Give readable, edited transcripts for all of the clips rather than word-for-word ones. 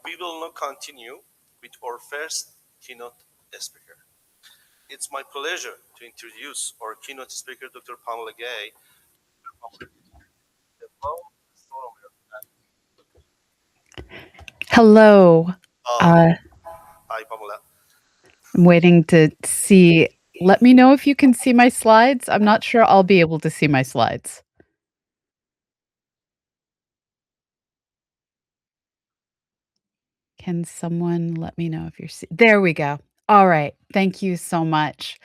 We will now continue with our first keynote speaker. It's my pleasure to introduce our keynote speaker, Dr. Pamela Gay, a well astronomer. Hello. Uh, Hi, Pamela. I'm waiting to see. Let me know if you can see my slides. I'm not sure I'll be able to see my slides. Can someone let me know if you're there we go. All right. Thank you so much.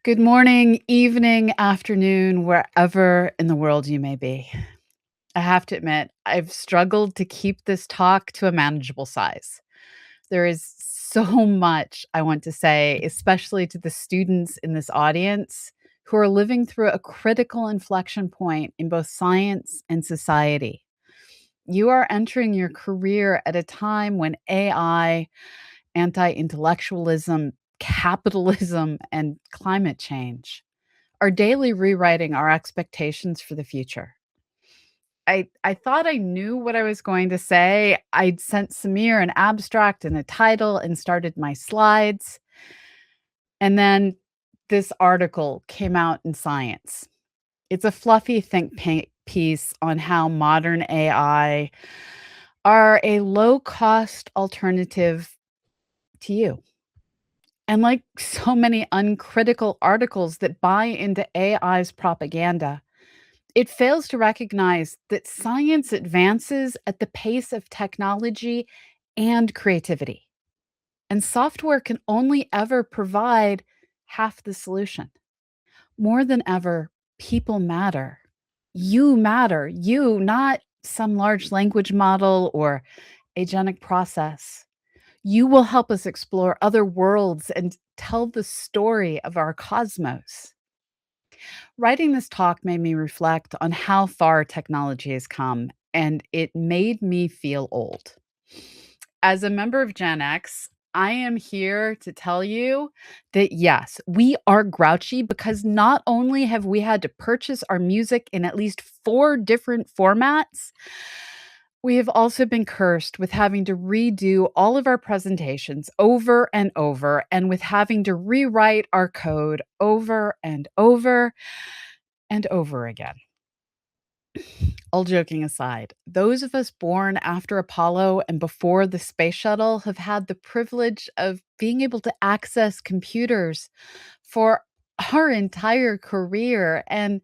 Good morning, evening, afternoon, wherever in the world you may be. I have to admit, I've struggled to keep this talk to a manageable size. There is so much I want to say, especially to the students in this audience who are living through a critical inflection point in both science and society. You are entering your career at a time when AI, anti intellectualism, capitalism, and climate change are daily rewriting our expectations for the future. I thought I knew what I was going to say. I'd sent Samir an abstract and a title and started my slides. And then this article came out in Science. It's a fluffy piece on how modern AI are a low-cost alternative to you. And like so many uncritical articles that buy into AI's propaganda, it fails to recognize that science advances at the pace of technology and creativity. And software can only ever provide half the solution. More than ever, people matter. You matter. You, not some large language model or agentic process. You will help us explore other worlds and tell the story of our cosmos. Writing this talk made me reflect on how far technology has come, and it made me feel old. As a member of Gen X, I am here to tell you that yes, we are grouchy because not only have we had to purchase our music in at least 4 different formats, we have also been cursed with having to redo all of our presentations over and with having to rewrite our code over and over again. All joking aside, those of us born after Apollo and before the space shuttle have had the privilege of being able to access computers for our entire career. And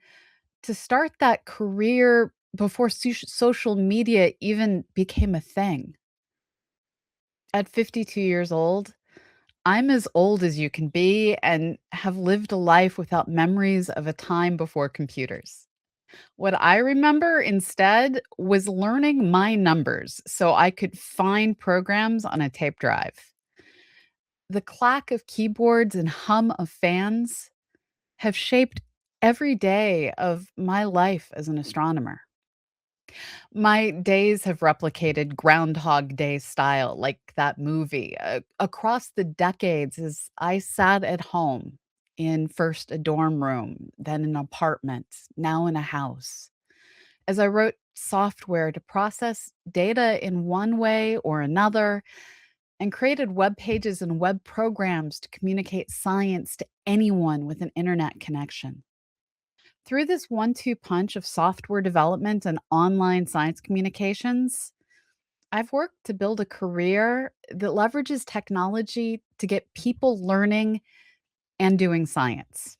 to start that career before social media even became a thing. At 52 years old, I'm as old as you can be and have lived a life without memories of a time before computers. What I remember instead was learning my numbers so I could find programs on a tape drive. The clack of keyboards and hum of fans have shaped every day of my life as an astronomer. My days have replicated Groundhog Day style, like that movie, across the decades as I sat at home in first a dorm room, then an apartment, now in a house. As I wrote software to process data in one way or another and created web pages and web programs to communicate science to anyone with an internet connection. Through this 1-2 punch of software development and online science communications, I've worked to build a career that leverages technology to get people learning and doing science.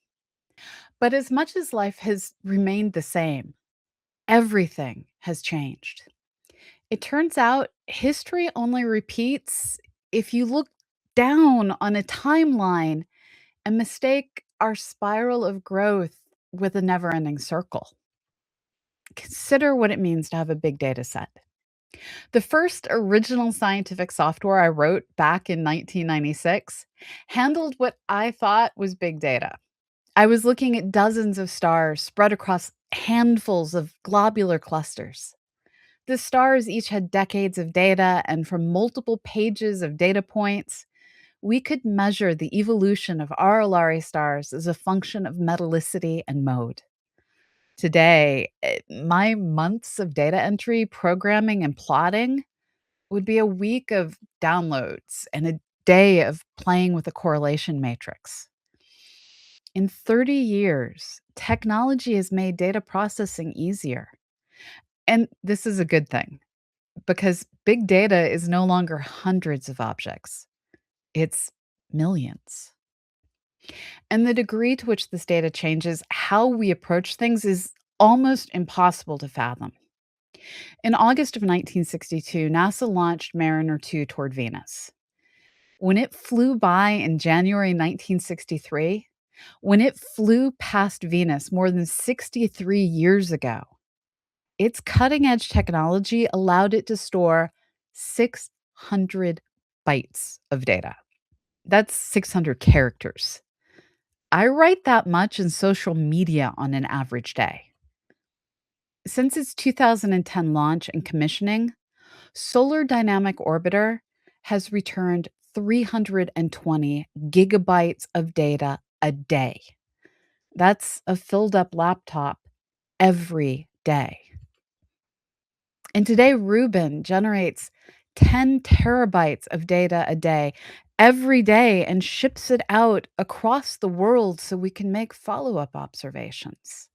But as much as life has remained the same, everything has changed. It turns out history only repeats if you look down on a timeline and mistake our spiral of growth with a never ending circle. Consider what it means to have a big data set. The first original scientific software I wrote back in 1996 handled what I thought was big data. I was looking at dozens of stars spread across handfuls of globular clusters. The stars each had decades of data, and from multiple pages of data points, we could measure the evolution of RLR stars as a function of metallicity and mode. Today, my months of data entry, programming, and plotting would be a week of downloads and a day of playing with a correlation matrix. In 30 years, technology has made data processing easier. And this is a good thing because big data is no longer hundreds of objects, it's millions. And the degree to which this data changes how we approach things is almost impossible to fathom. In August of 1962, NASA launched Mariner 2 toward Venus. When it flew by in January 1963, when it flew past Venus more than 63 years ago, its cutting edge technology allowed it to store 600 bytes of data. That's 600 characters. I write that much in social media on an average day. Since its 2010 launch and commissioning, Solar Dynamic Orbiter has returned 320 gigabytes of data a day. That's a filled up laptop every day. And today, Rubin generates 10 terabytes of data a day every day and ships it out across the world so we can make follow up observations.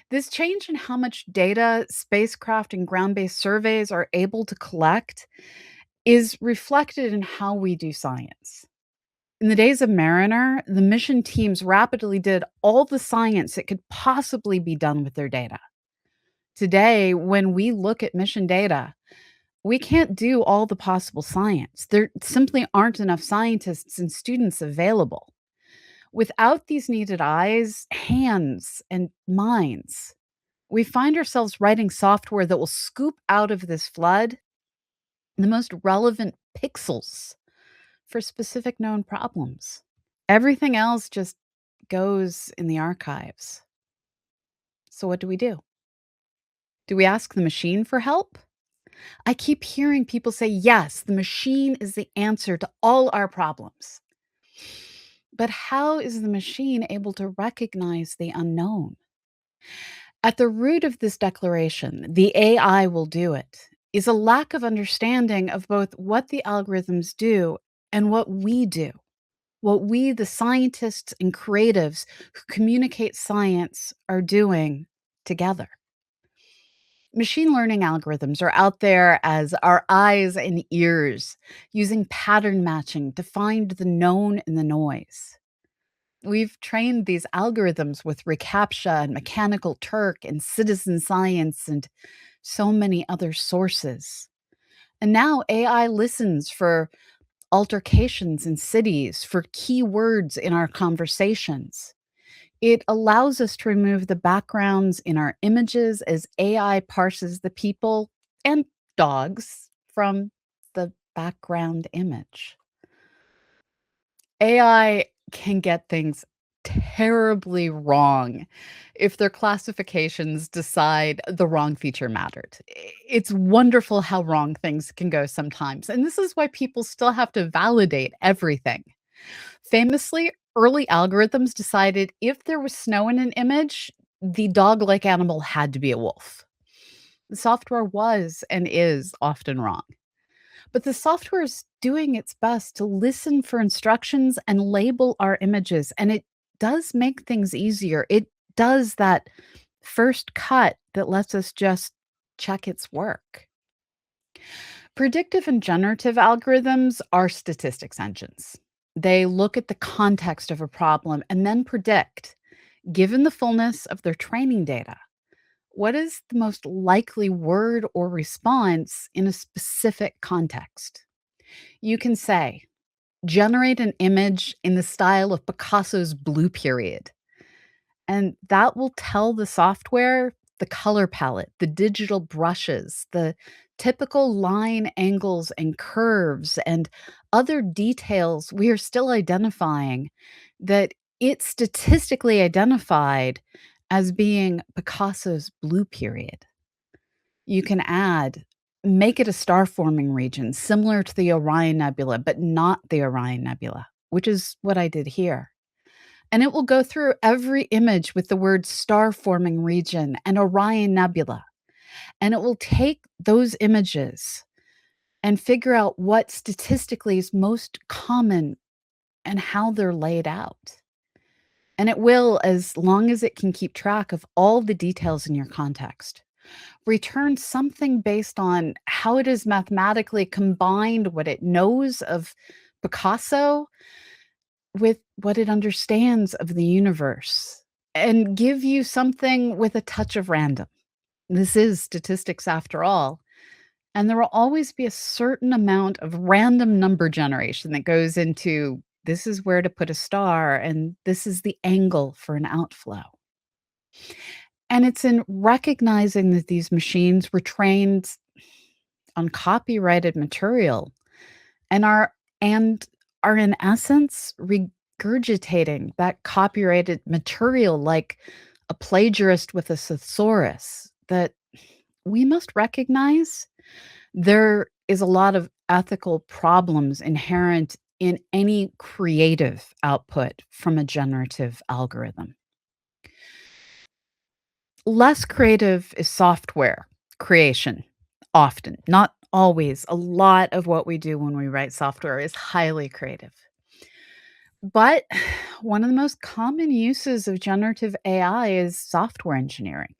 This change in how much data spacecraft and ground based surveys are able to collect is reflected in how we do science. In the days of Mariner, the mission teams rapidly did all the science that could possibly be done with their data. Today, when we look at mission data, we can't do all the possible science. There simply aren't enough scientists and students available. Without these needed eyes, hands, and minds, we find ourselves writing software that will scoop out of this flood the most relevant pixels for specific known problems. Everything else just goes in the archives. So, what do we do? Do we ask the machine for help? I keep hearing people say, yes, the machine is the answer to all our problems. But how is the machine able to recognize the unknown? At the root of this declaration, the AI will do it, is a lack of understanding of both what the algorithms do and what we do, what we, the scientists and creatives who communicate science, are doing together. Machine learning algorithms are out there as our eyes and ears, using pattern matching to find the known in the noise. We've trained these algorithms with reCAPTCHA and Mechanical Turk and citizen science and so many other sources. And now AI listens for altercations in cities, for keywords in our conversations. It allows us to remove the backgrounds in our images as AI parses the people and dogs from the background image. AI can get things terribly wrong if their classifications decide the wrong feature mattered. It's wonderful how wrong things can go sometimes. And this is why people still have to validate everything. Famously, early algorithms decided if there was snow in an image, the dog like animal had to be a wolf. The software was and is often wrong. But the software is doing its best to listen for instructions and label our images. And it does make things easier. It does that first cut that lets us just check its work. Predictive and generative algorithms are statistics engines. They look at the context of a problem and then predict, given the fullness of their training data, what is the most likely word or response in a specific context. You can say, generate an image in the style of Picasso's Blue Period. And that will tell the software the color palette, the digital brushes, the typical line angles and curves, and other details we are still identifying that it statistically identified as being Picasso's Blue Period. You can add, make it a star forming region similar to the Orion Nebula, but not the Orion Nebula, which is what I did here. And it will go through every image with the word star forming region and Orion Nebula. And it will take those images and figure out what statistically is most common and how they're laid out. And it will, as long as it can keep track of all the details in your context, return something based on how it has mathematically combined what it knows of Picasso with what it understands of the universe, and give you something with a touch of random. This is statistics after all. And there will always be a certain amount of random number generation that goes into this is where to put a star and this is the angle for an outflow. And it's in recognizing that these machines were trained on copyrighted material and and are in essence regurgitating that copyrighted material like a plagiarist with a thesaurus, that we must recognize there is a lot of ethical problems inherent in any creative output from a generative algorithm. Less creative is software creation, often, not always. A lot of what we do when we write software is highly creative. But one of the most common uses of generative AI is software engineering.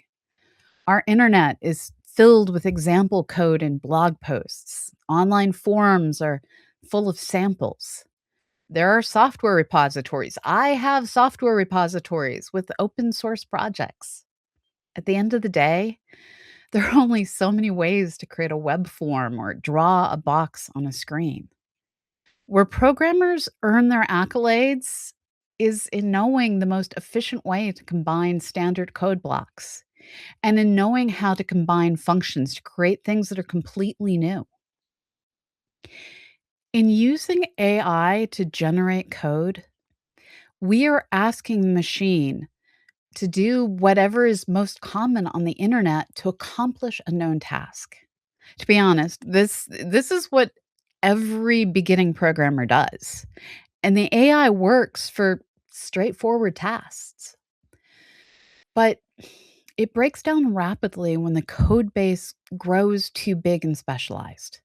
Our internet is filled with example code and blog posts. Online forums are full of samples. There are software repositories. I have software repositories with open source projects. At the end of the day, there are only so many ways to create a web form or draw a box on a screen. Where programmers earn their accolades is in knowing the most efficient way to combine standard code blocks and in knowing how to combine functions to create things that are completely new. In using AI to generate code, we are asking the machine to do whatever is most common on the internet to accomplish a known task. To be honest, this is what every beginning programmer does. And the AI works for straightforward tasks. But it breaks down rapidly when the code base grows too big and specialized.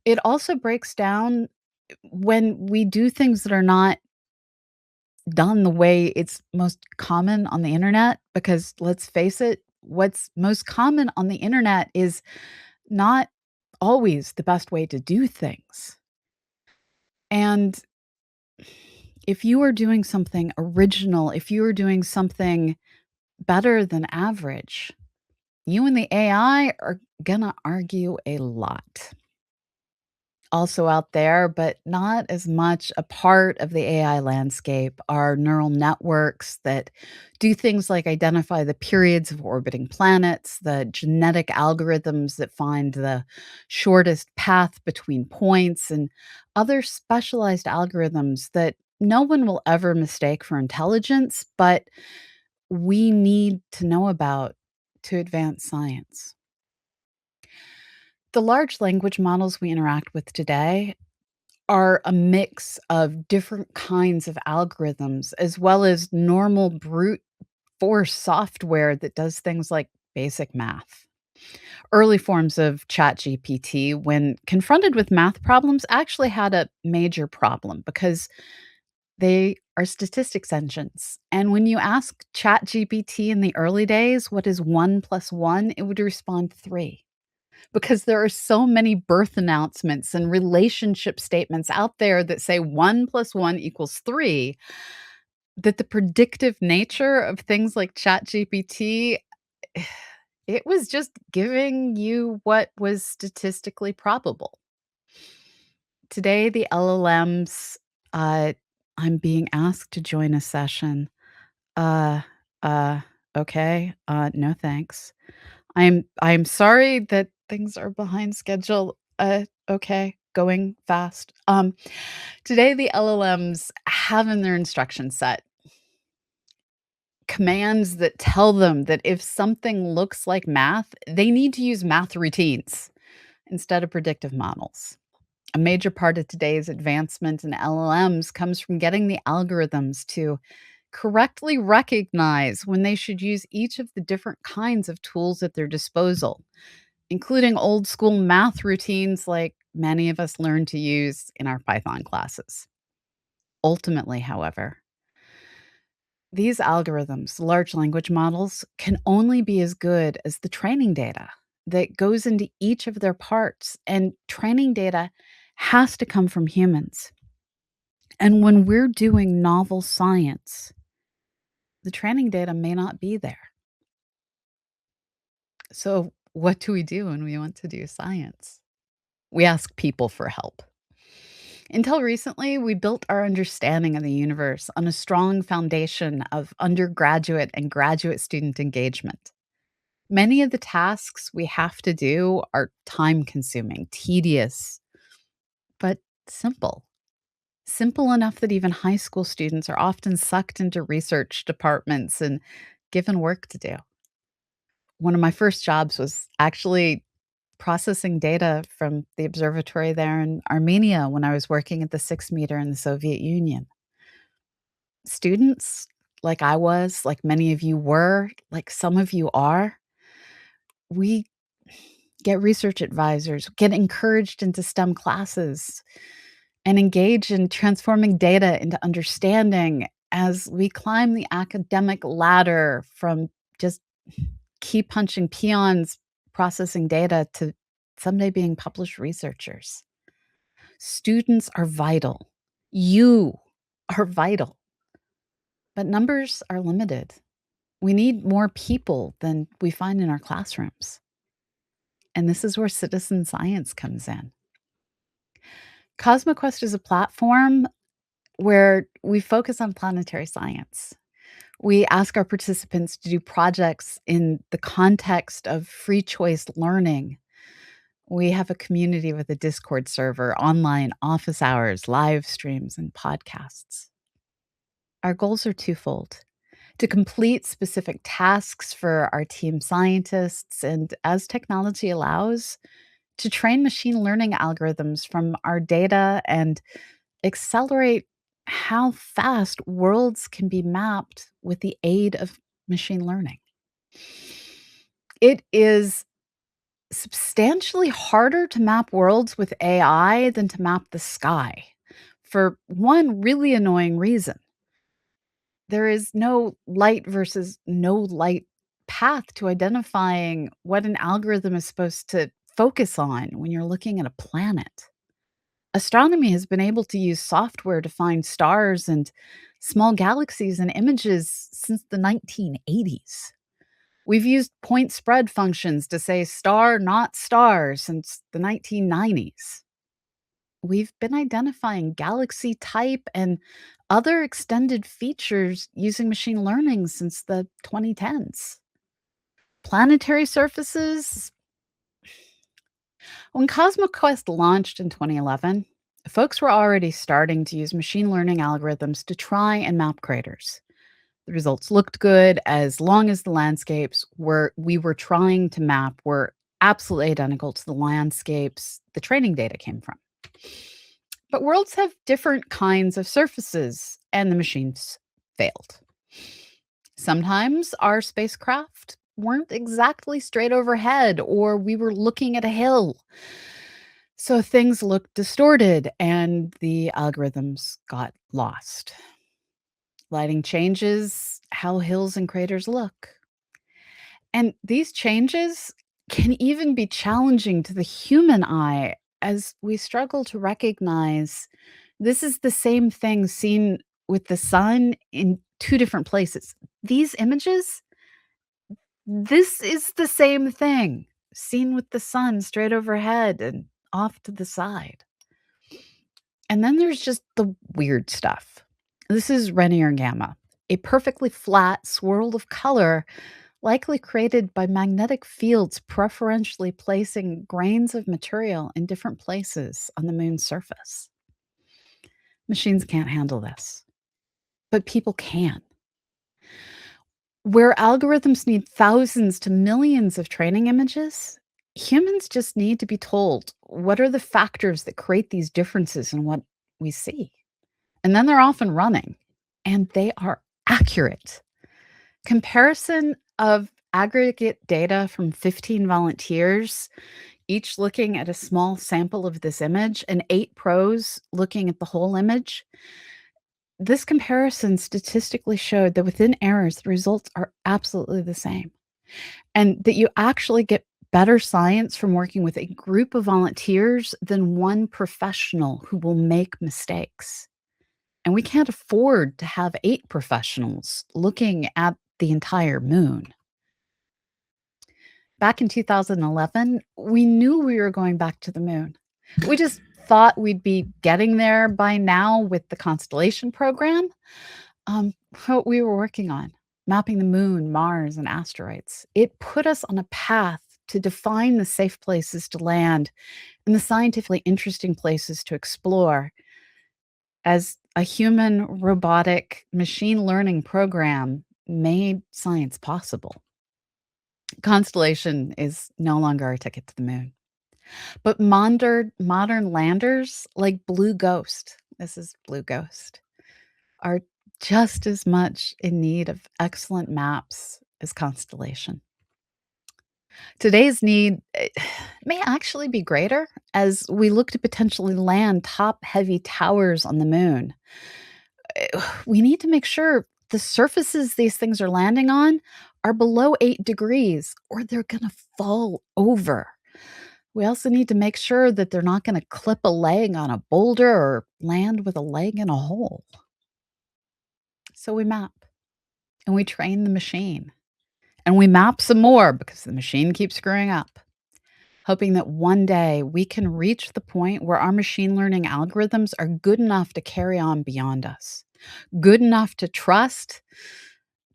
It also breaks down when we do things that are not done the way it's most common on the internet, because let's face it, what's most common on the internet is not always the best way to do things. And if you are doing something original, if you are doing something better than average, you and the AI are gonna argue a lot. Also out there, but not as much a part of the AI landscape, are neural networks that do things like identify the periods of orbiting planets, the genetic algorithms that find the shortest path between points, and other specialized algorithms that no one will ever mistake for intelligence, but we need to know about to advance science. The large language models we interact with today are a mix of different kinds of algorithms, as well as normal brute force software that does things like basic math. Early forms of ChatGPT, when confronted with math problems, actually had a major problem because they are statistics engines. And when you ask ChatGPT in the early days, what is 1 plus 1, it would respond 3, because there are so many birth announcements and relationship statements out there that say 1 plus 1 equals 3, that the predictive nature of things like ChatGPT, it was just giving you what was statistically probable. Today, the LLMs, I'm being asked to join a session. Uh, uh, okay. No thanks. I'm sorry that things are behind schedule. Okay, going fast. Today the LLMs have in their instruction set commands that tell them that if something looks like math, they need to use math routines instead of predictive models. A major part of today's advancement in LLMs comes from getting the algorithms to correctly recognize when they should use each of the different kinds of tools at their disposal, including old school math routines like many of us learned to use in our Python classes. Ultimately, however, these algorithms, large language models, can only be as good as the training data that goes into each of their parts, and training data has to come from humans. And when we're doing novel science, the training data may not be there. So, what do we do when we want to do science? We ask people for help. Until recently, we built our understanding of the universe on a strong foundation of undergraduate and graduate student engagement. Many of the tasks we have to do are time consuming, tedious, but simple. Simple enough that even high school students are often sucked into research departments and given work to do. One of my first jobs was actually processing data from the observatory there in Armenia when I was working at the 6 meter in the Soviet Union. Students, like I was, like many of you were, like some of you are, we get research advisors, get encouraged into STEM classes, and engage in transforming data into understanding as we climb the academic ladder from just key punching peons processing data to someday being published researchers. Students are vital. You are vital, but numbers are limited. We need more people than we find in our classrooms. And this is where citizen science comes in. CosmoQuest is a platform where we focus on planetary science. We ask our participants to do projects in the context of free choice learning. We have a community with a Discord server, online office hours, live streams, and podcasts. Our goals are twofold: to complete specific tasks for our team scientists, and as technology allows, to train machine learning algorithms from our data and accelerate how fast worlds can be mapped with the aid of machine learning. It is substantially harder to map worlds with AI than to map the sky for one really annoying reason. There is no light versus no light path to identifying what an algorithm is supposed to focus on when you're looking at a planet. Astronomy has been able to use software to find stars and small galaxies in images since the 1980s. We've used point spread functions to say star, not star, since the 1990s. We've been identifying galaxy type and other extended features using machine learning since the 2010s. Planetary surfaces. When CosmoQuest launched in 2011, folks were already starting to use machine learning algorithms to try and map craters. The results looked good as long as the landscapes we were trying to map were absolutely identical to the landscapes the training data came from. But worlds have different kinds of surfaces, and the machines failed. Sometimes our spacecraft weren't exactly straight overhead, or we were looking at a hill. So things looked distorted and the algorithms got lost. Lighting changes how hills and craters look. And these changes can even be challenging to the human eye as we struggle to recognize this is the same thing seen with the sun in two different places. These images, this is the same thing seen with the sun straight overhead and off to the side. And then there's just the weird stuff. This is Renier gamma, a perfectly flat swirl of color likely created by magnetic fields preferentially placing grains of material in different places on the moon's surface. Machines can't handle this, but people can. Where algorithms need thousands to millions of training images, humans just need to be told what are the factors that create these differences in what we see. And then they're often running, and they are accurate. Comparison of aggregate data from 15 volunteers, each looking at a small sample of this image, and 8 pros looking at the whole image. This comparison statistically showed that within errors, the results are absolutely the same, and that you actually get better science from working with a group of volunteers than one professional who will make mistakes. And we can't afford to have 8 professionals looking at the entire moon. Back in 2011, we knew we were going back to the moon. We just thought we'd be getting there by now with the Constellation program. What we were working on, mapping the moon, Mars, and asteroids. It put us on a path to define the safe places to land and the scientifically interesting places to explore as a human robotic machine learning program made science possible. Constellation is no longer our ticket to the moon. But modern landers like Blue Ghost, this is Blue Ghost, are just as much in need of excellent maps as Constellation. Today's need may actually be greater as we look to potentially land top heavy towers on the moon. We need to make sure the surfaces these things are landing on are below 8 degrees or they're going to fall over. We also need to make sure that they're not going to clip a leg on a boulder or land with a leg in a hole. So we map and we train the machine and we map some more because the machine keeps screwing up, hoping that one day we can reach the point where our machine learning algorithms are good enough to carry on beyond us, good enough to trust,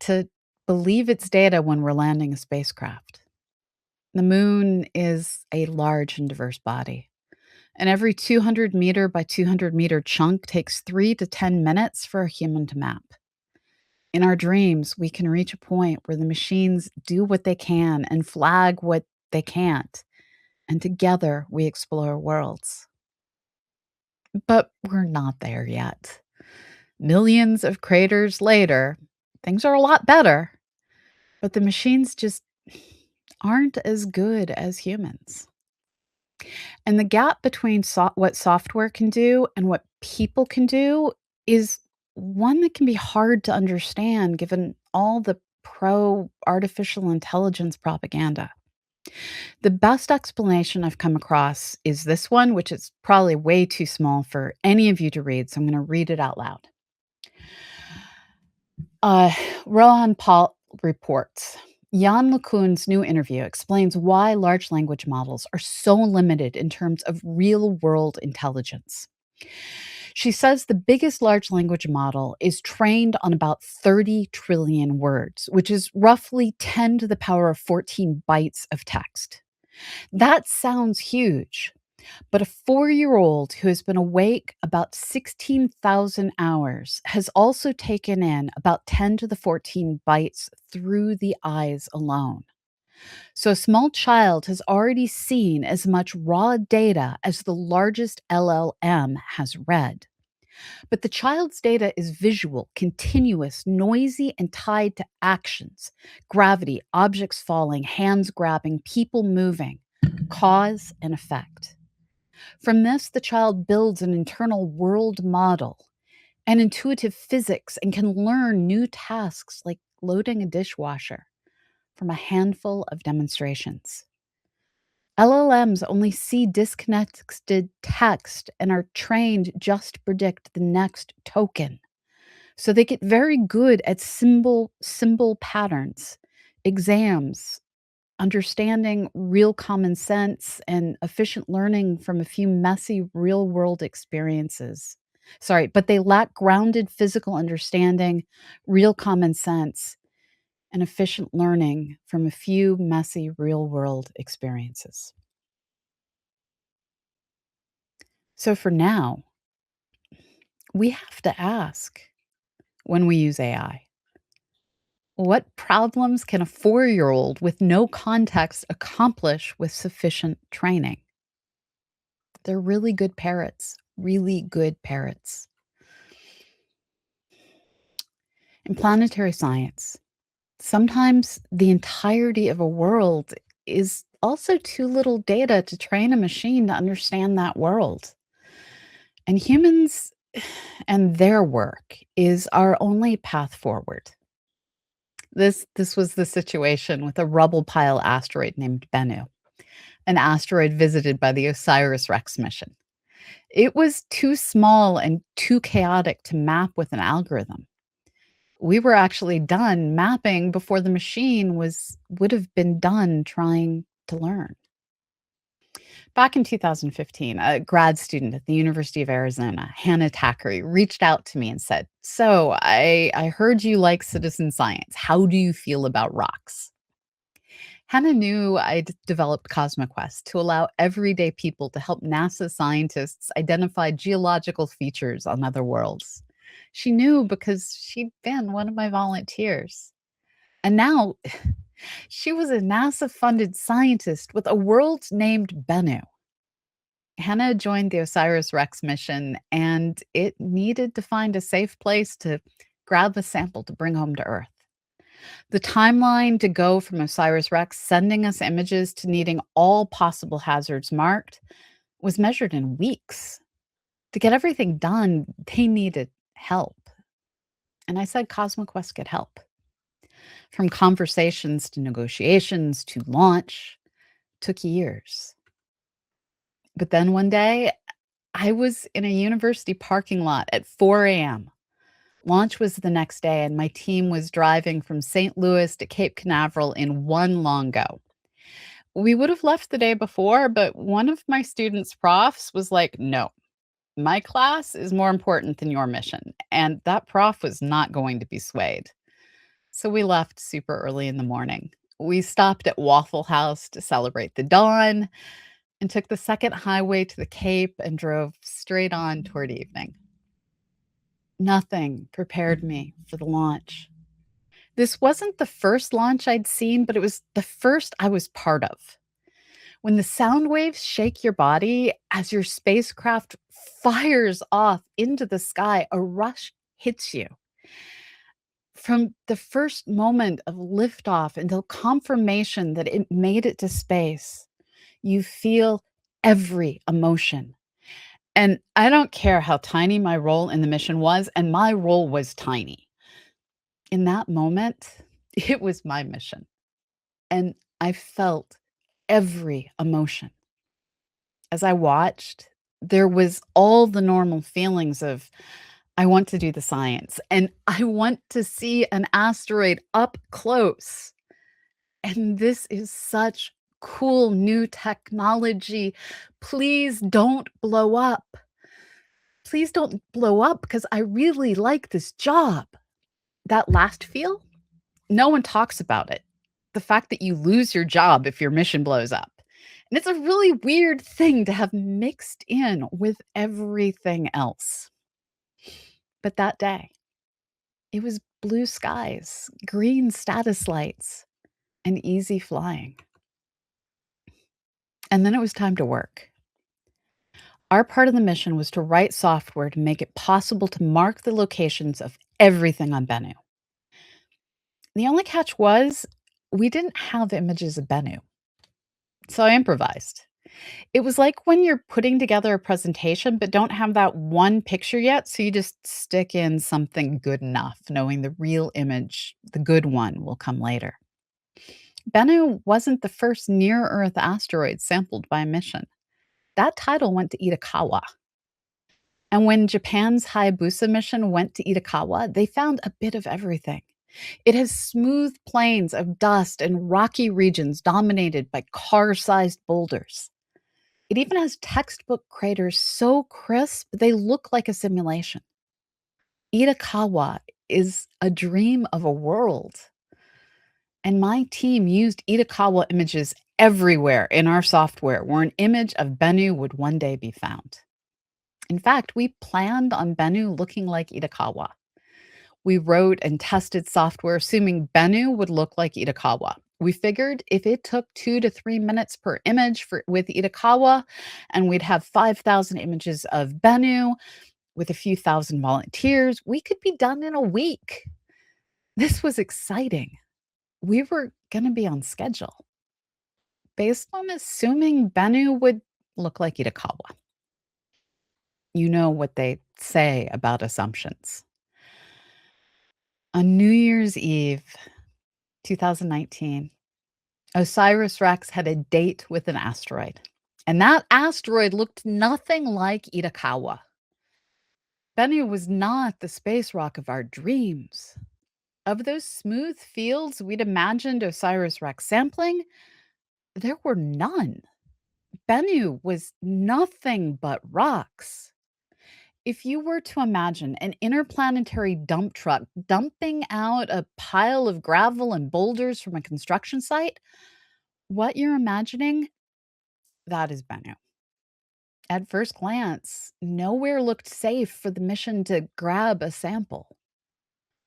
to believe its data when we're landing a spacecraft. The moon is a large and diverse body. And every 200-meter by 200-meter chunk takes 3 to 10 minutes for a human to map. In our dreams, we can reach a point where the machines do what they can and flag what they can't. And together we explore worlds. But we're not there yet. Millions of craters later, things are a lot better, but the machines just aren't as good as humans. And the gap between what software can do and what people can do is one that can be hard to understand given all the pro artificial intelligence propaganda. The best explanation I've come across is this one, which is probably way too small for any of you to read. So I'm going to read it out loud. Uh, Rohan Paul reports Jan LeCun's new interview explains why large language models are so limited in terms of real world intelligence. She says the biggest large language model is trained on about 30 trillion words, which is roughly 10 to the power of 14 bytes of text. That sounds huge, but a 4-year-old who has been awake about 16,000 hours has also taken in about 10 to the 14 bytes through the eyes alone. So a small child has already seen as much raw data as the largest LLM has read. But the child's data is visual, continuous, noisy, and tied to actions: gravity, objects falling, hands grabbing, people moving, cause and effect. From this, the child builds an internal world model and intuitive physics and can learn new tasks like loading a dishwasher from a handful of demonstrations. LLMs only see disconnected text and are trained just to predict the next token. So they get very good at symbol patterns, exams, understanding real common sense, and efficient learning from a few messy real world experiences. Sorry, but they lack grounded physical understanding, real common sense, and efficient learning from a few messy real world experiences. So for now, we have to ask when we use AI, what problems can a 4-year-old with no context accomplish with sufficient training? They're really good parrots, really good parrots. In planetary science, Sometimes the entirety of a world is also too little data to train a machine to understand that world. And humans and their work is our only path forward. This was the situation with a rubble pile asteroid named Bennu, an asteroid visited by the OSIRIS-REx mission. It was too small and too chaotic to map with an algorithm. We were actually done mapping before the machine would have been done trying to learn. Back in 2015, a grad student at the University of Arizona, Hannah Thackeray, reached out to me and said, "So, I heard you like citizen science. How do you feel about rocks?" Hannah knew I'd developed CosmoQuest to allow everyday people to help NASA scientists identify geological features on other worlds. She knew because she'd been one of my volunteers. And now she was a NASA funded scientist with a world named Bennu. Hannah joined the OSIRIS-REx mission, and it needed to find a safe place to grab a sample to bring home to Earth. The timeline to go from OSIRIS-REx sending us images to needing all possible hazards marked was measured in weeks. To get everything done, they needed help. And I said CosmoQuest could help. From conversations to negotiations to launch took years. But then one day, I was in a university parking lot at 4 a.m. Launch was the next day, and my team was driving from St. Louis to Cape Canaveral in one long go. We would have left the day before, but one of my students' profs was like, "No, my class is more important than your mission." And that prof was not going to be swayed. So we left super early in the morning. We stopped at Waffle House to celebrate the dawn and took the second highway to the Cape and drove straight on toward evening. Nothing prepared me for the launch. This wasn't the first launch I'd seen, but it was the first I was part of. When the sound waves shake your body as your spacecraft fires off into the sky, a rush hits you. From the first moment of liftoff until confirmation that it made it to space, you feel every emotion. And I don't care how tiny my role in the mission was, and my role was tiny. In that moment, it was my mission. And I felt every emotion. As I watched, there was all the normal feelings of, I want to do the science and I want to see an asteroid up close. And this is such cool new technology. Please don't blow up. Please don't blow up because I really like this job. That last feel, no one talks about it. The fact that you lose your job if your mission blows up. And it's a really weird thing to have mixed in with everything else. But that day, it was blue skies, green status lights, and easy flying. And then it was time to work. Our part of the mission was to write software to make it possible to mark the locations of everything on Bennu. The only catch was we didn't have images of Bennu. So I improvised. It was like when you're putting together a presentation but don't have that one picture yet, so you just stick in something good enough, knowing the real image, the good one, will come later. Bennu wasn't the first near Earth asteroid sampled by a mission. That title went to Itakawa. And when Japan's Hayabusa mission went to Itakawa, they found a bit of everything. It has smooth plains of dust and rocky regions dominated by car sized boulders. It even has textbook craters so crisp they look like a simulation. Itakawa is a dream of a world. And my team used Itakawa images everywhere in our software where an image of Bennu would one day be found. In fact, we planned on Bennu looking like Itakawa. We wrote and tested software assuming Bennu would look like Itakawa. We figured if it took 2 to 3 minutes per image with Itakawa, and we'd have 5,000 images of Bennu with a few thousand volunteers, we could be done in a week. This was exciting. we were going to be on schedule based on assuming Bennu would look like Itakawa. You know what they say about assumptions. On New Year's Eve, 2019, OSIRIS-REx had a date with an asteroid, and that asteroid looked nothing like Itakawa. Bennu was not the space rock of our dreams. Of those smooth fields we'd imagined OSIRIS-REx sampling, there were none. Bennu was nothing but rocks. If you were to imagine an interplanetary dump truck dumping out a pile of gravel and boulders from a construction site, what you're imagining, that is Bennu. At first glance, nowhere looked safe for the mission to grab a sample.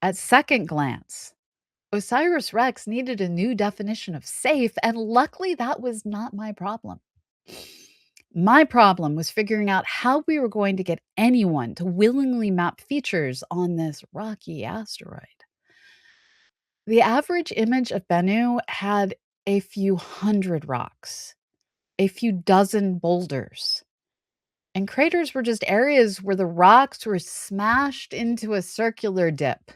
At second glance, OSIRIS-REx needed a new definition of safe, and luckily that was not my problem. My problem was figuring out how we were going to get anyone to willingly map features on this rocky asteroid. The average image of Bennu had a few hundred rocks, a few dozen boulders, and craters were just areas where the rocks were smashed into a circular dip.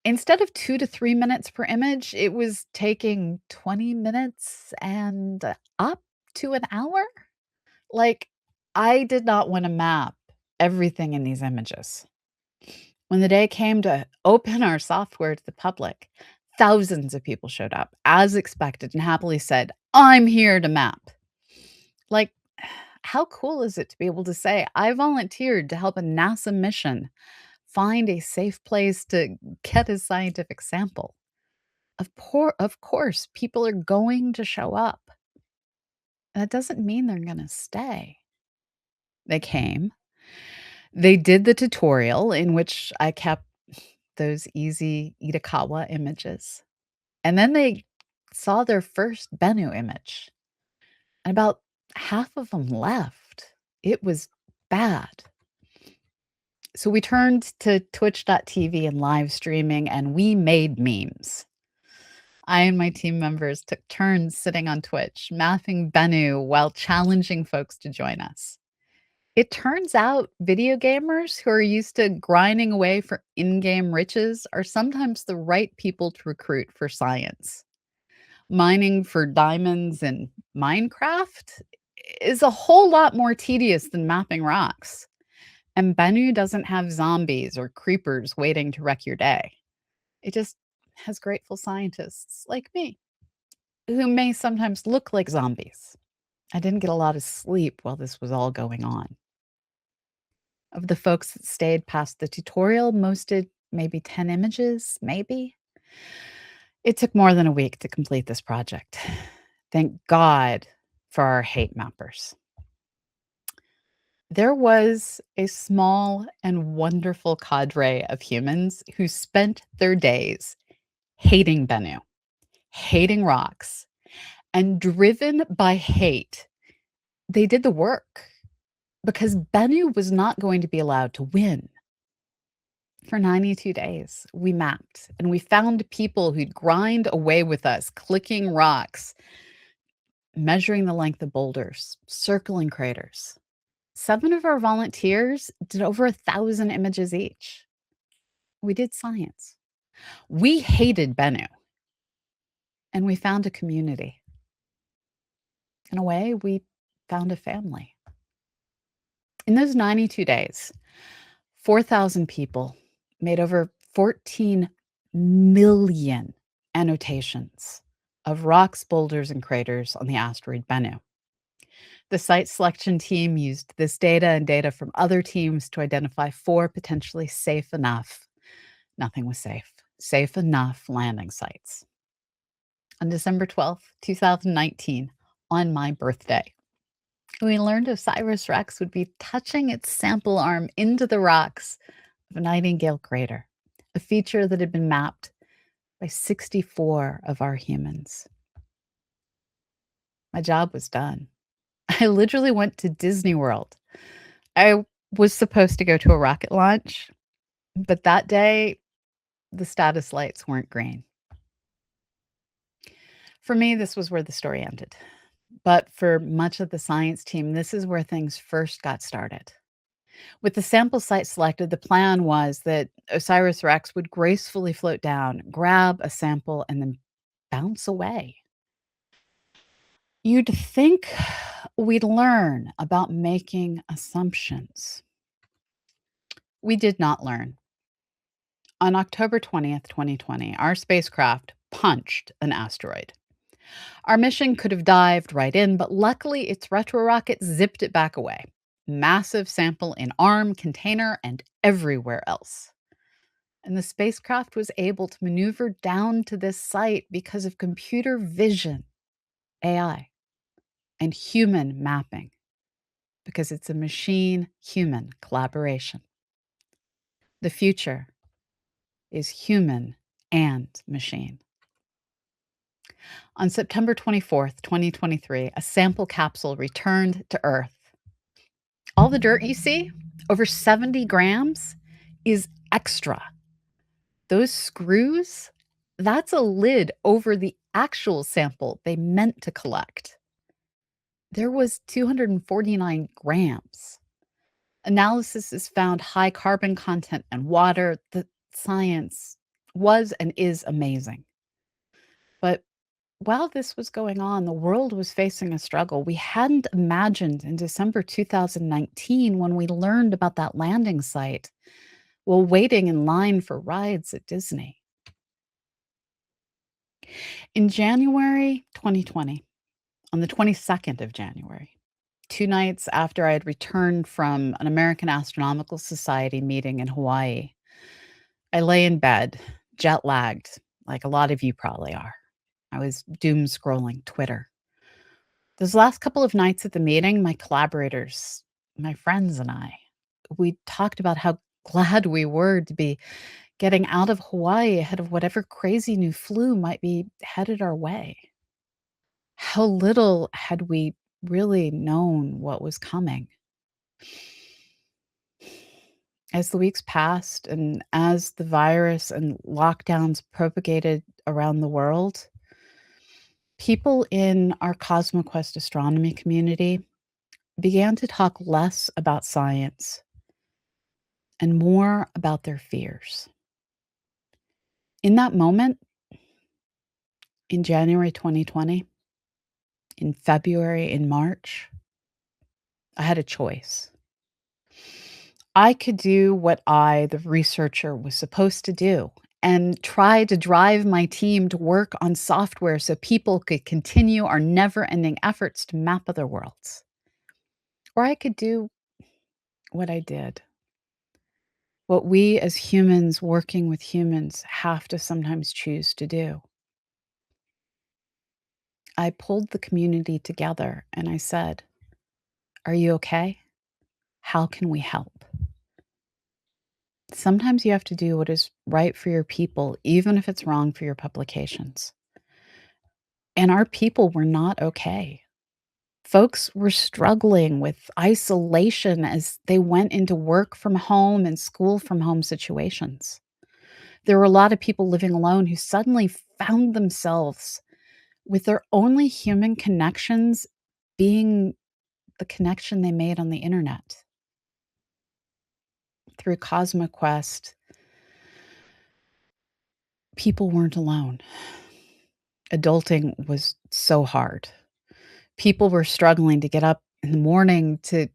Instead of 2 to 3 minutes per image, it was taking 20 minutes and up to an hour. Like, I did not want to map everything in these images. When the day came to open our software to the public, thousands of people showed up, as expected, and happily said, "I'm here to map." Like, how cool is it to be able to say, I volunteered to help a NASA mission find a safe place to get a scientific sample? Of course, people are going to show up. That doesn't mean they're going to stay. They came. They did the tutorial in which I kept those easy Itakawa images. And then they saw their first Bennu image. And about half of them left. It was bad. So we turned to twitch.tv and live streaming, and we made memes. I and my team members took turns sitting on Twitch, mapping Bennu while challenging folks to join us. It turns out video gamers who are used to grinding away for in game riches are sometimes the right people to recruit for science. Mining for diamonds in Minecraft is a whole lot more tedious than mapping rocks. And Bennu doesn't have zombies or creepers waiting to wreck your day. It just has grateful scientists like me who may sometimes look like zombies. I didn't get a lot of sleep while this was all going on. Of the folks that stayed past the tutorial, most did maybe 10 images, maybe. It took more than a week to complete this project. Thank God for our hate mappers. There was a small and wonderful cadre of humans who spent their days hating Bennu, hating rocks, and driven by hate, they did the work because Bennu was not going to be allowed to win. For 92 days, we mapped and we found people who'd grind away with us, clicking rocks, measuring the length of boulders, circling craters. 7 of our volunteers did over 1,000 images each. We did science. We hated Bennu, and we found a community. In a way, we found a family. In those 92 days, 4,000 people made over 14 million annotations of rocks, boulders, and craters on the asteroid Bennu. The site selection team used this data and data from other teams to identify 4 potentially safe enough, nothing was safe enough landing sites. On December 12th, 2019, on my birthday, we learned OSIRIS-REx would be touching its sample arm into the rocks of Nightingale Crater, a feature that had been mapped by 64 of our humans. My job was done. I literally went to Disney World. I was supposed to go to a rocket launch, but that day, the status lights weren't green. For me, this was where the story ended. But for much of the science team, this is where things first got started. With the sample site selected, the plan was that OSIRIS REx would gracefully float down, grab a sample, and then bounce away. You'd think we'd learn about making assumptions. We did not learn. On October 20th, 2020, our spacecraft punched an asteroid. Our mission could have dived right in, but luckily its retro rocket zipped it back away. Massive sample in arm, container, and everywhere else. And the spacecraft was able to maneuver down to this site because of computer vision, AI, and human mapping, because it's a machine human collaboration. The future is human and machine. On September 24th, 2023, a sample capsule returned to Earth. All the dirt you see, over 70 grams, is extra. Those screws, that's a lid over the actual sample they meant to collect. There was 249 grams. Analysis has found high carbon content and water. The science was and is amazing. But while this was going on, the world was facing a struggle we hadn't imagined in December 2019 when we learned about that landing site while waiting in line for rides at Disney. In January 2020, on the 22nd of January, 2 nights after I had returned from an American Astronomical Society meeting in Hawaii, I lay in bed, jet lagged, like a lot of you probably are. I was doom scrolling Twitter. Those last couple of nights at the meeting, my collaborators, my friends, and we talked about how glad we were to be getting out of Hawaii ahead of whatever crazy new flu might be headed our way. How little had we really known what was coming. As the weeks passed and as the virus and lockdowns propagated around the world, people in our CosmoQuest astronomy community began to talk less about science and more about their fears. In that moment, in January 2020, in February, in March, I had a choice. I could do what I, the researcher, was supposed to do and try to drive my team to work on software so people could continue our never ending efforts to map other worlds. Or I could do what I did, what we as humans working with humans have to sometimes choose to do. I pulled the community together and I said, "Are you okay? How can we help?" Sometimes you have to do what is right for your people, even if it's wrong for your publications. And our people were not okay. Folks were struggling with isolation as they went into work from home and school from home situations. There were a lot of people living alone who suddenly found themselves with their only human connections being the connection they made on the internet. Through CosmoQuest, people weren't alone. Adulting was so hard. People were struggling to get up in the morning, to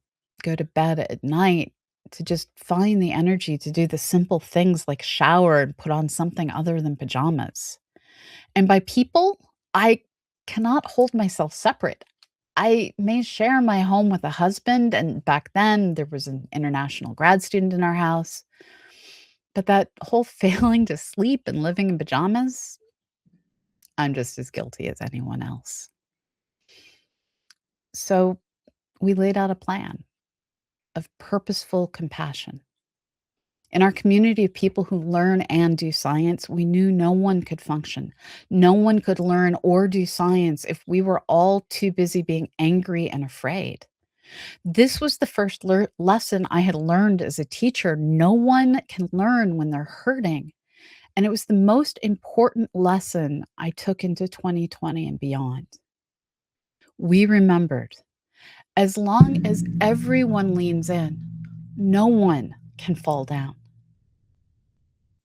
go to bed at night, to just find the energy to do the simple things like shower and put on something other than pajamas. And by people, I cannot hold myself separate. I may share my home with a husband, and back then there was an international grad student in our house. But that whole failing to sleep and living in pajamas, I'm just as guilty as anyone else. So we laid out a plan of purposeful compassion. In our community of people who learn and do science, we knew no one could function. No one could learn or do science if we were all too busy being angry and afraid. This was the first lesson I had learned as a teacher. No one can learn when they're hurting. And it was the most important lesson I took into 2020 and beyond. We remembered as long as everyone leans in, no one can fall down.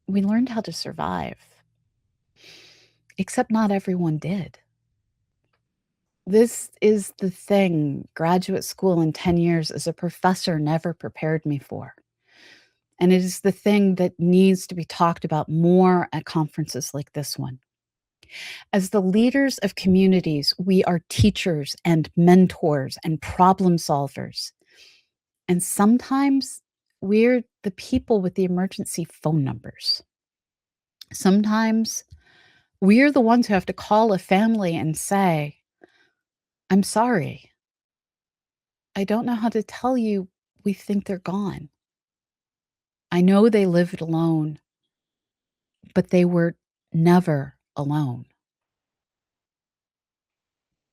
We learned how to survive, except not everyone did. This is the thing graduate school in 10 years as a professor never prepared me for. And it is the thing that needs to be talked about more at conferences like this one. As the leaders of communities, we are teachers and mentors and problem solvers. And sometimes we're the people with the emergency phone numbers. Sometimes we're the ones who have to call a family and say, I'm sorry. I don't know how to tell you we think they're gone. I know they lived alone, but they were never alone.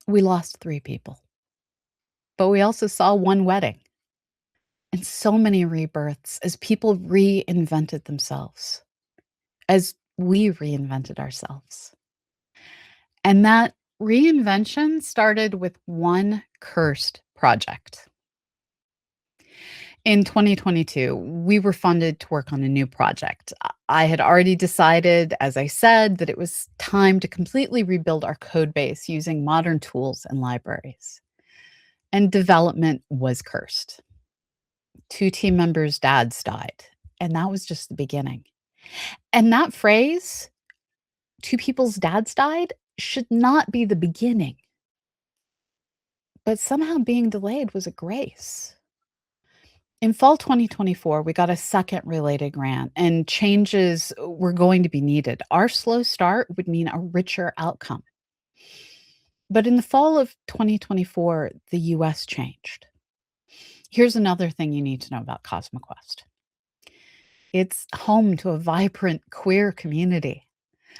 We lost 3 people, but we also saw 1 wedding and so many rebirths as people reinvented themselves, as we reinvented ourselves. And that reinvention started with 1 cursed project. In 2022, we were funded to work on a new project. I had already decided, as I said, that it was time to completely rebuild our code base using modern tools and libraries. And development was cursed. 2 team members' dads died, and that was just the beginning. And that phrase, 2 people's dads died, should not be the beginning. But somehow being delayed was a grace. In fall 2024, we got a second related grant, and changes were going to be needed. Our slow start would mean a richer outcome. But in the fall of 2024, the US changed. Here's another thing you need to know about CosmoQuest. It's home to a vibrant queer community.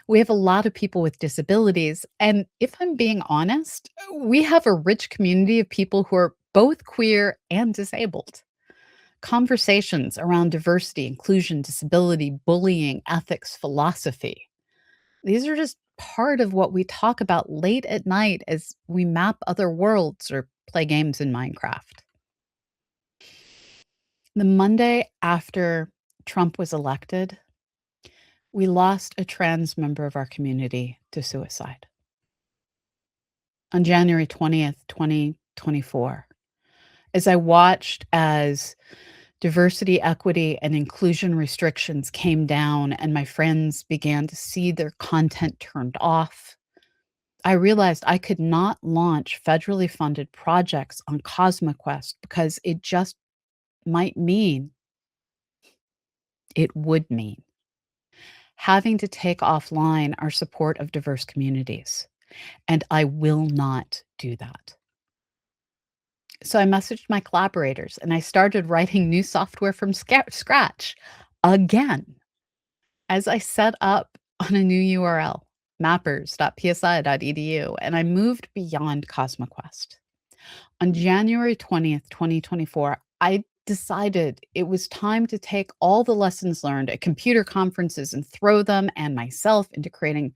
We have a lot of people with disabilities. And if I'm being honest, we have a rich community of people who are both queer and disabled. Conversations around diversity, inclusion, disability, bullying, ethics, philosophy. These are just part of what we talk about late at night as we map other worlds or play games in Minecraft. The Monday after Trump was elected, we lost a trans member of our community to suicide. On January 20th, 2024, as I watched as diversity, equity, and inclusion restrictions came down and my friends began to see their content turned off, I realized I could not launch federally funded projects on CosmoQuest because it just might mean, it would mean, having to take offline our support of diverse communities. And I will not do that. So I messaged my collaborators and I started writing new software from scratch again. As I set up on a new URL, mappers.psi.edu, and I moved beyond CosmoQuest. On January 20th, 2024, I decided it was time to take all the lessons learned at computer conferences and throw them and myself into creating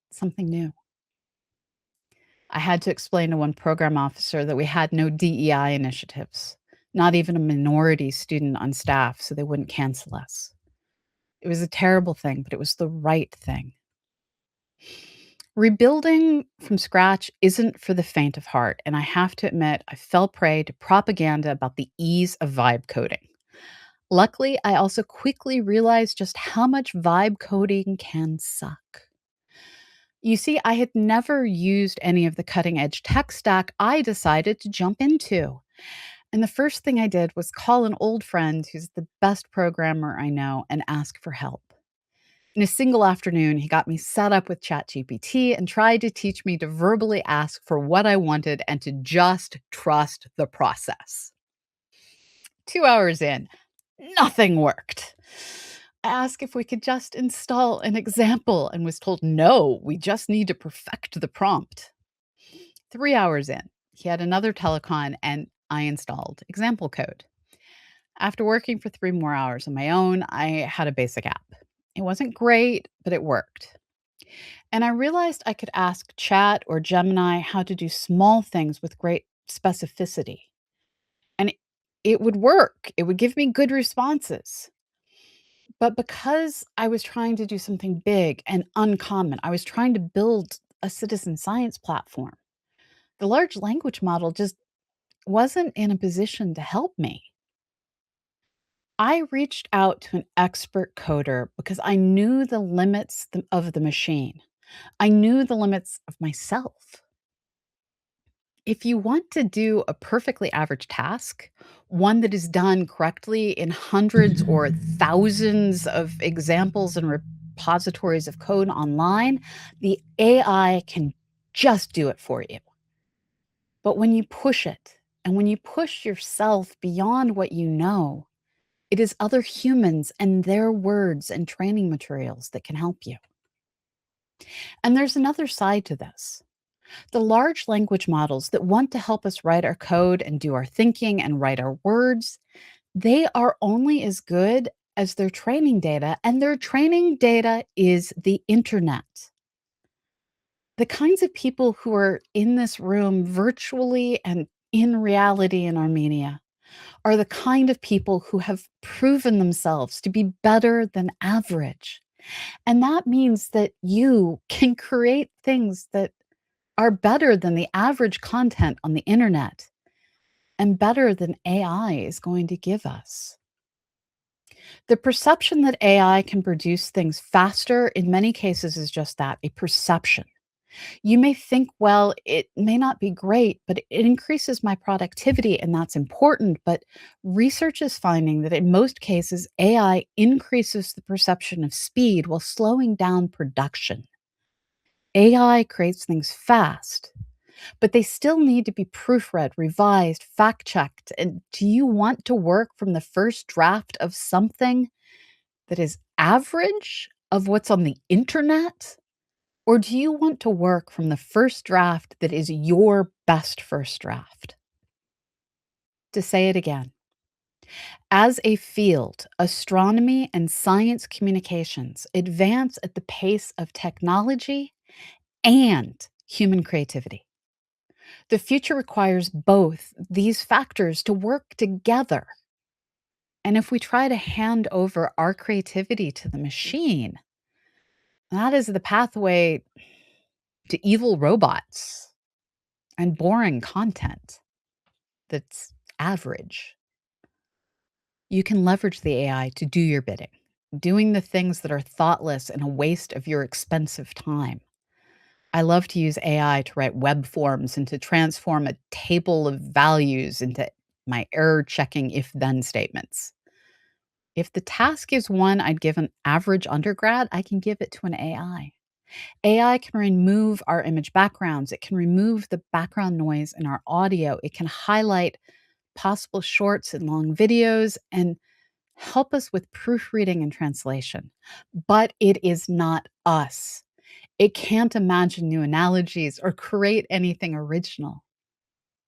something new. I had to explain to one program officer that we had no DEI initiatives, not even a minority student on staff, so they wouldn't cancel us. It was a terrible thing, but it was the right thing. Rebuilding from scratch isn't for the faint of heart, and I have to admit, I fell prey to propaganda about the ease of vibe coding. Luckily, I also quickly realized just how much vibe coding can suck. You see, I had never used any of the cutting edge tech stack I decided to jump into. And the first thing I did was call an old friend who's the best programmer I know and ask for help. In a single afternoon, he got me set up with ChatGPT and tried to teach me to verbally ask for what I wanted and to just trust the process. 2 hours in, nothing worked. I asked if we could just install an example and was told, no, we just need to perfect the prompt. 3 hours in, he had another telecon and I installed example code. After working for 3 more hours on my own, I had a basic app. It wasn't great, but it worked. And I realized I could ask Chat or Gemini how to do small things with great specificity. And it would work, it would give me good responses. But because I was trying to do something big and uncommon, I was trying to build a citizen science platform. The large language model just wasn't in a position to help me. I reached out to an expert coder because I knew the limits of the machine. I knew the limits of myself. If you want to do a perfectly average task, one that is done correctly in hundreds or thousands of examples and repositories of code online, the AI can just do it for you. But when you push it and when you push yourself beyond what you know, it is other humans and their words and training materials that can help you. And there's another side to this. The large language models that want to help us write our code and do our thinking and write our words, they are only as good as their training data, and their training data is the internet. The kinds of people who are in this room virtually and in reality in Armenia are the kind of people who have proven themselves to be better than average. And that means that you can create things that are better than the average content on the internet and better than AI is going to give us. The perception that AI can produce things faster in many cases is just that, a perception. You may think, well, it may not be great, but it increases my productivity, and that's important. But research is finding that in most cases, AI increases the perception of speed while slowing down production. AI creates things fast, but they still need to be proofread, revised, fact checked. And do you want to work from the first draft of something that is average of what's on the internet? Or do you want to work from the first draft that is your best first draft? To say it again, as a field, astronomy and science communications advance at the pace of technology and human creativity. The future requires both these factors to work together. And if we try to hand over our creativity to the machine, that is the pathway to evil robots and boring content that's average. You can leverage the AI to do your bidding, doing the things that are thoughtless and a waste of your expensive time. I love to use AI to write web forms and to transform a table of values into my error checking if then statements. If the task is one I'd give an average undergrad, I can give it to an AI. AI can remove our image backgrounds. It can remove the background noise in our audio. It can highlight possible shorts and long videos and help us with proofreading and translation. But it is not us. It can't imagine new analogies or create anything original.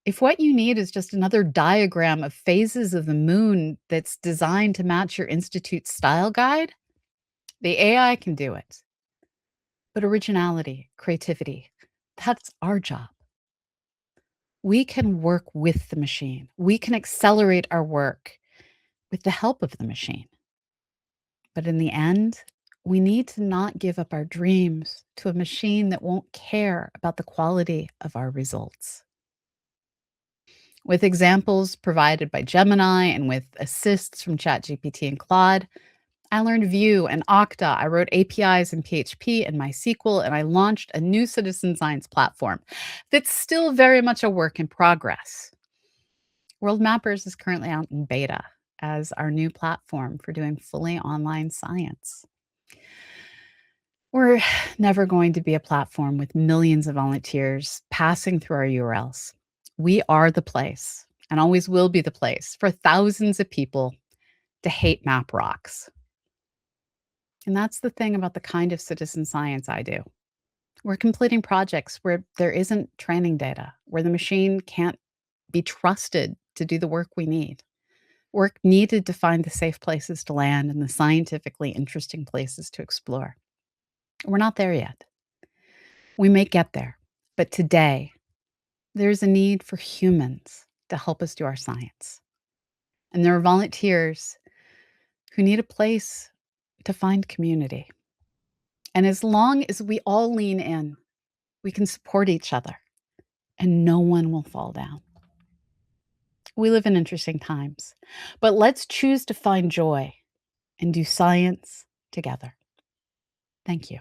If what you need is just another diagram of phases of the moon that's designed to match your institute's style guide, the AI can do it. But originality, creativity, that's our job. We can work with the machine. We can accelerate our work with the help of the machine. But in the end, we need to not give up our dreams to a machine that won't care about the quality of our results. With examples provided by Gemini and with assists from ChatGPT and Claude, I learned Vue and Okta. I wrote APIs in PHP and MySQL, and I launched a new citizen science platform that's still very much a work in progress. World Mappers is currently out in beta as our new platform for doing fully online science. We're never going to be a platform with millions of volunteers passing through our URLs. We are the place and always will be the place for thousands of people to hate map rocks. And that's the thing about the kind of citizen science I do. We're completing projects where there isn't training data, where the machine can't be trusted to do the work we need. Work needed to find the safe places to land and the scientifically interesting places to explore. We're not there yet. We may get there, but today, there's a need for humans to help us do our science. And there are volunteers who need a place to find community. And as long as we all lean in, we can support each other and no one will fall down. We live in interesting times, but let's choose to find joy and do science together. Thank you.